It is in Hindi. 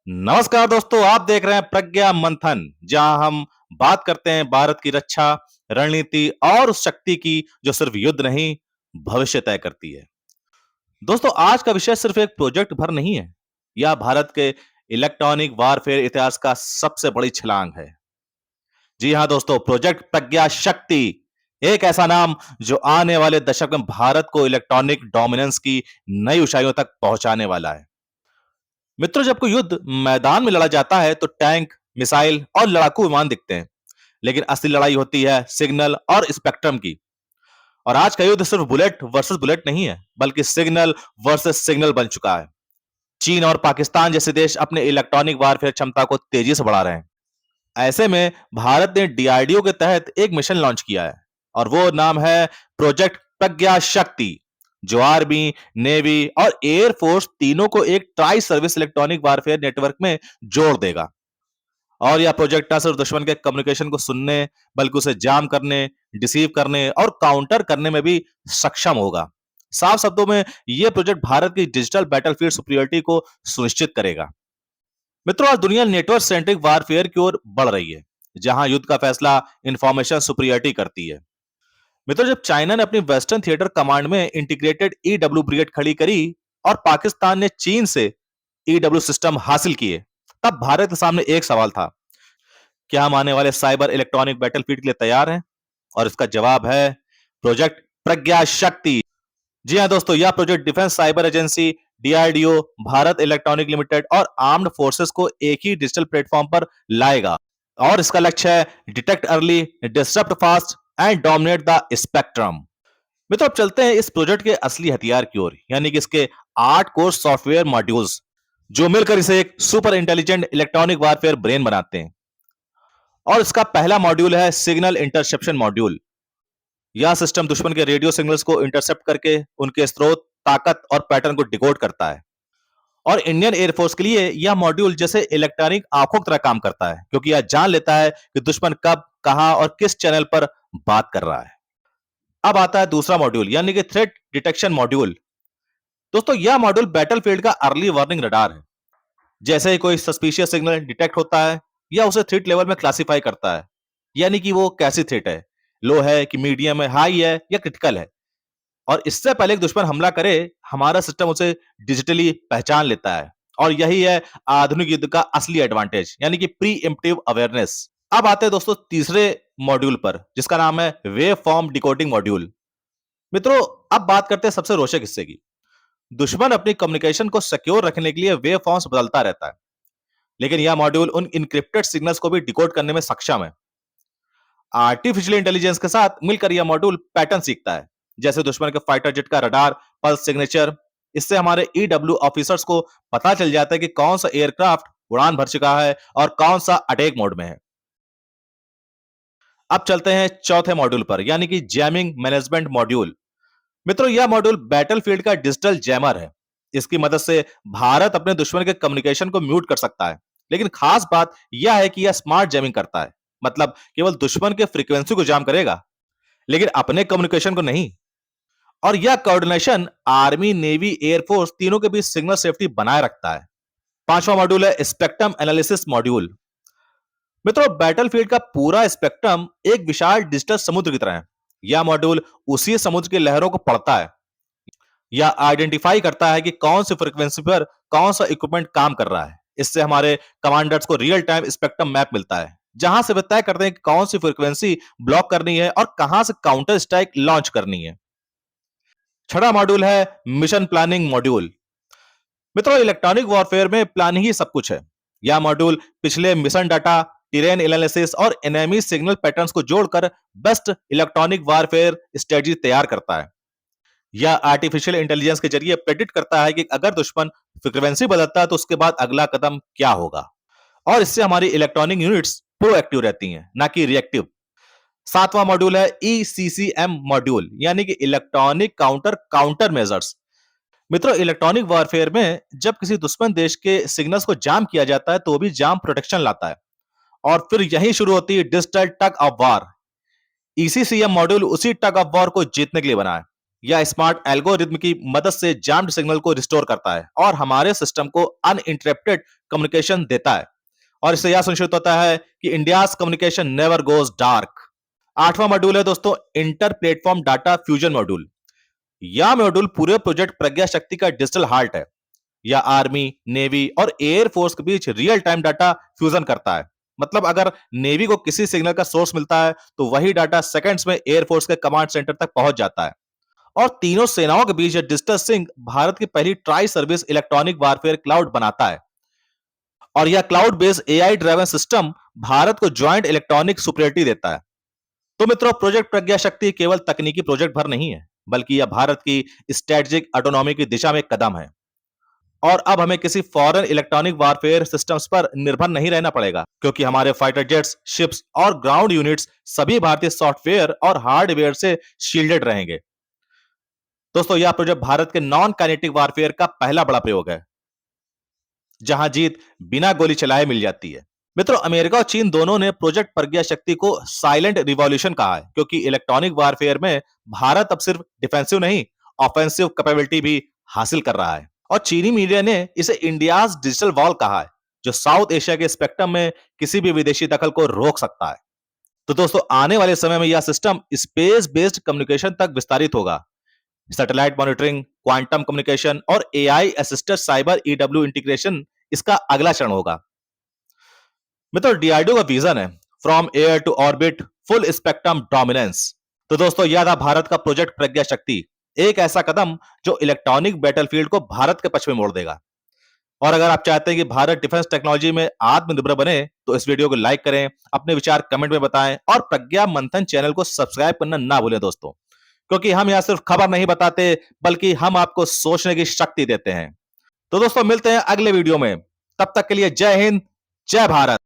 नमस्कार दोस्तों, आप देख रहे हैं प्रज्ञा मंथन, जहां हम बात करते हैं भारत की रक्षा रणनीति और उस शक्ति की जो सिर्फ युद्ध नहीं, भविष्य तय करती है। दोस्तों, आज का विषय सिर्फ एक प्रोजेक्ट भर नहीं है। यह भारत के इलेक्ट्रॉनिक वारफेयर इतिहास का सबसे बड़ी छलांग है। जी हां दोस्तों, प्रोजेक्ट प्रज्ञा शक्ति, एक ऐसा नाम जो आने वाले दशक में भारत को इलेक्ट्रॉनिक डोमिनेंस की नई ऊंचाइयों तक पहुंचाने वाला है। मित्रों, जब कोई युद्ध मैदान में लड़ा जाता है तो टैंक, मिसाइल और लड़ाकू विमान दिखते हैं, लेकिन असली लड़ाई होती है सिग्नल और स्पेक्ट्रम की। और आज का युद्ध सिर्फ बुलेट वर्सेस बुलेट नहीं है, बल्कि सिग्नल वर्सेस सिग्नल बन चुका है। चीन और पाकिस्तान जैसे देश अपने इलेक्ट्रॉनिक वारफेयर क्षमता को तेजी से बढ़ा रहे हैं। ऐसे में भारत ने डीआरडीओ के तहत एक मिशन लॉन्च किया है, और वो नाम है प्रोजेक्ट प्रज्ञा शक्ति, जो आर्मी, नेवी और एयर फोर्स तीनों को एक tri service electronic warfare network में जोड़ देगा। और यह प्रोजेक्ट ना सिर्फ दुश्मन के कम्युनिकेशन को सुनने, बल्कि उसे जाम करने, डिसीव करने और काउंटर करने में भी सक्षम होगा। साफ शब्दों में, यह प्रोजेक्ट भारत की डिजिटल बैटलफील्ड सुपीरियरिटी को सुनिश्चित करेगा। मित्रों, आज दुनिया नेटवर्क सेंट्रिक वारफेयर की ओर बढ़ रही है, जहां युद्ध का फैसला इंफॉर्मेशन सुपीरियरिटी करती है। मित्रों, जब चाइना ने अपनी वेस्टर्न थिएटर कमांड में इंटीग्रेटेड ईडब्ल्यू ब्रिगेड खड़ी करी और पाकिस्तान ने चीन से ईडब्ल्यू सिस्टम हासिल किए, तब भारत के सामने एक सवाल था: क्या हम आने वाले साइबर इलेक्ट्रॉनिक बैटलफील्ड के लिए तैयार हैं? और इसका जवाब है प्रोजेक्ट प्रज्ञा शक्ति। जी हां दोस्तों, यह project defence cyber agency, DRDO, Bharat electronic limited और आर्म्ड फोर्सेस को एक ही डिजिटल प्लेटफॉर्म पर लाएगा। और इसका लक्ष्य है detect early, disrupt fast and dominate the spectrum. मित्रों, अब चलते हैं इस प्रोजेक्ट के असली हथियार की ओर, यानी कि इसके 8 कोर सॉफ्टवेयर मॉड्यूल्स, जो मिलकर इसे एक super intelligent electronic warfare brain बनाते हैं। और इसका पहला मॉड्यूल है सिग्नल इंटरसेप्शन मॉड्यूल। यह सिस्टम दुश्मन के रेडियो सिग्नल्स को इंटरसेप्ट करके उनके स्रोत, ताकत और पैटर्न को डिकोड करता है। और इंडियन एयरफोर्स के लिए यह मॉड्यूल जैसे इलेक्ट्रॉनिक आंखों की तरह काम करता है, क्योंकि यह जान लेता है कि दुश्मन कब, कहां और किस चैनल पर बात कर रहा है। अब आता है दूसरा मॉड्यूल, यानी कि थ्रेट डिटेक्शन मॉड्यूल। दोस्तों, यह मॉड्यूल बैटलफील्ड का अर्ली वार्निंग रडार है। जैसे ही कोई सस्पिशियस सिग्नल डिटेक्ट होता है, या उसे थ्रेट लेवल में क्लासिफाई करता है, यानी कि वो कैसी थ्रेट है, लो है कि मीडियम है, हाई है या क्रिटिकल है। और इससे पहले कि दुश्मन हमला करे, हमारा सिस्टम उसे डिजिटली पहचान लेता है। और यही है आधुनिक युद्ध का असली एडवांटेज, यानी कि प्री इम्प्टिव अवेयरनेस। अब आते हैं दोस्तों तीसरे मॉड्यूल पर, जिसका नाम है वेव फॉर्म डिकोडिंग मॉड्यूल। मित्रों, अब बात करते हैं सबसे रोचक हिस्से की। दुश्मन अपनी कम्युनिकेशन को सिक्योर रखने के लिए वेव फॉर्म्स बदलता रहता है, लेकिन यह मॉड्यूल उन इनक्रिप्टेड सिग्नल्स को भी डिकोड करने में सक्षम है। आर्टिफिशियल इंटेलिजेंस के साथ मिलकर यह मॉड्यूल पैटर्न सीखता है, जैसे दुश्मन के फाइटर जेट का रडार पल्स सिग्नेचर। इससे हमारे ईडब्ल्यू ऑफिसर्स को पता चल जाता है कि कौन सा एयरक्राफ्ट उड़ान भर चुका है और कौन सा अटैक मोड में है। अब चलते हैं चौथे मॉड्यूल पर, यानी कि जैमिंग मैनेजमेंट मॉड्यूल। मित्रों, यह मॉड्यूल बैटलफील्ड का डिजिटल जैमर है। इसकी मदद से भारत अपने दुश्मन के कम्युनिकेशन को म्यूट कर सकता है, लेकिन खास बात यह है कि यह स्मार्ट जैमिंग करता है। मतलब केवल दुश्मन के फ्रीक्वेंसी को जाम करेगा, लेकिन अपने कम्युनिकेशन को नहीं। और यह कोऑर्डिनेशन आर्मी, नेवी, एयरफोर्स तीनों के बीच सिग्नल सेफ्टी बनाए रखता है। पांचवा मॉड्यूल है स्पेक्ट्रम एनालिसिस मॉड्यूल। मित्रों, बैटलफील्ड का पूरा स्पेक्ट्रम एक विशाल डिजिटल समुद्र की तरह है। यह मॉड्यूल उसी समुद्र की लहरों को पढ़ता है। यह आइडेंटिफाई करता है कि कौन सी फ्रीक्वेंसी पर कौन सा इक्विपमेंट काम कर रहा है। इससे हमारे कमांडर्स को रियल टाइम स्पेक्ट्रम मैप मिलता है, जहां से वे तय करते हैं कि कौन सी फ्रीक्वेंसी ब्लॉक करनी है और कहां से काउंटर स्ट्राइक लॉन्च करनी है। छठा मॉड्यूल है मिशन प्लानिंग मॉड्यूल। मित्रों, इलेक्ट्रॉनिक वॉरफेयर में प्लानिंग ही सब कुछ है। यह मॉड्यूल पिछले मिशन डाटा, टेरेन एनालिसिस और एनिमी सिग्नल पैटर्न्स को जोड़कर बेस्ट इलेक्ट्रॉनिक वॉरफेयर स्ट्रेटजी तैयार करता है। यह आर्टिफिशियल इंटेलिजेंस के जरिए प्रेडिक्ट करता है कि अगर दुश्मन फ्रीक्वेंसी बदलता है तो उसके बाद अगला कदम क्या होगा। और इससे हमारी इलेक्ट्रॉनिक यूनिट्स प्रोएक्टिव रहती हैं, ना कि रिएक्टिव। सातवां मॉड्यूल है ईसीसीएम मॉड्यूल, यानी कि इलेक्ट्रॉनिक काउंटर काउंटर मेजर्स। मित्रों, इलेक्ट्रॉनिक वॉरफेयर में जब किसी दुश्मन देश के सिग्नल्स को जाम किया जाता है, तो वो भी जाम प्रोटेक्शन लाता है। और फिर यही शुरू होती है digital tug of war. ECCM module उसी टग ऑफ वॉर को जीतने के लिए बना है। या स्मार्ट एल्गोरिथम की मदद से जैम्ड सिग्नल को रिस्टोर करता है और हमारे सिस्टम को अनइंटरप्टेड कम्युनिकेशन देता है। और इससे यह सुनिश्चित होता है कि India's communication never goes dark. आठवां मॉड्यूल है दोस्तों inter platform data fusion module. यह मॉड्यूल पूरे प्रोजेक्ट प्रज्ञा शक्ति का डिजिटल हार्ट है। या आर्मी, नेवी और एयर फोर्स के बीच रियल टाइम डाटा फ्यूजन करता है। मतलब अगर नेवी को किसी सिग्नल का सोर्स मिलता है तो वही डाटा सेकंड्स में एयरफोर्स के कमांड सेंटर तक पहुंच जाता है। और तीनों सेनाओं के बीच डिजिटल सिंक भारत की पहली tri service electronic warfare cloud बनाता है। और यह cloud based AI driven system Bharat को ज्वाइंट इलेक्ट्रॉनिक सुपरियरिटी देता है। तो मित्रों, प्रोजेक्ट प्रज्ञा शक्ति केवल तकनीकी प्रोजेक्ट भर नहीं है, बल्कि यह भारत की स्ट्रेटेजिक ऑटोनॉमी की दिशा में एक कदम है। और अब हमें किसी फॉरेन इलेक्ट्रॉनिक वारफेयर सिस्टम्स पर निर्भर नहीं रहना पड़ेगा, क्योंकि हमारे फाइटर जेट्स, शिप्स और ग्राउंड यूनिट्स सभी भारतीय सॉफ्टवेयर और हार्डवेयर से शील्डेड रहेंगे। दोस्तों, यह प्रोजेक्ट भारत के नॉन काइनेटिक वारफेयर का पहला बड़ा प्रयोग है, जहां जीत बिना गोली चलाए मिल जाती है। मित्रों, अमेरिका और चीन दोनों ने प्रोजेक्ट प्रज्ञा शक्ति को साइलेंट रिवॉल्यूशन कहा है, क्योंकि इलेक्ट्रॉनिक वारफेयर में भारत अब सिर्फ डिफेंसिव नहीं, ऑफेंसिव कैपेबिलिटी भी हासिल कर रहा है। और चीनी मीडिया ने इसे इंडियाज डिजिटल वॉल कहा है, जो साउथ एशिया के स्पेक्ट्रम में किसी भी विदेशी दखल को रोक सकता है। तो दोस्तों, आने वाले समय में यह सिस्टम स्पेस बेस्ड कम्युनिकेशन तक विस्तारित होगा। सैटेलाइट मॉनिटरिंग, क्वांटम कम्युनिकेशन और AI assisted cyber EW integration इसका अगला चरण होगा। मित्रों, डीआरडीओ का विजन है from air to orbit, full spectrum dominance. तो दोस्तों, यह था भारत का प्रोजेक्ट प्रज्ञा शक्ति, एक ऐसा कदम जो इलेक्ट्रॉनिक बैटलफील्ड को भारत के पक्ष में मोड़ देगा। और अगर आप चाहते हैं कि भारत डिफेंस टेक्नोलॉजी में आत्मनिर्भर बने, तो इस वीडियो को लाइक करें, अपने विचार कमेंट में बताएं और प्रज्ञा मंथन चैनल को सब्सक्राइब करना ना भूलें दोस्तों, क्योंकि हम यहां सिर्फ खबर नहीं बताते, बल्कि हम आपको सोचने की शक्ति देते हैं। तो दोस्तों, मिलते हैं अगले वीडियो में। तब तक के लिए जय हिंद, जय भारत।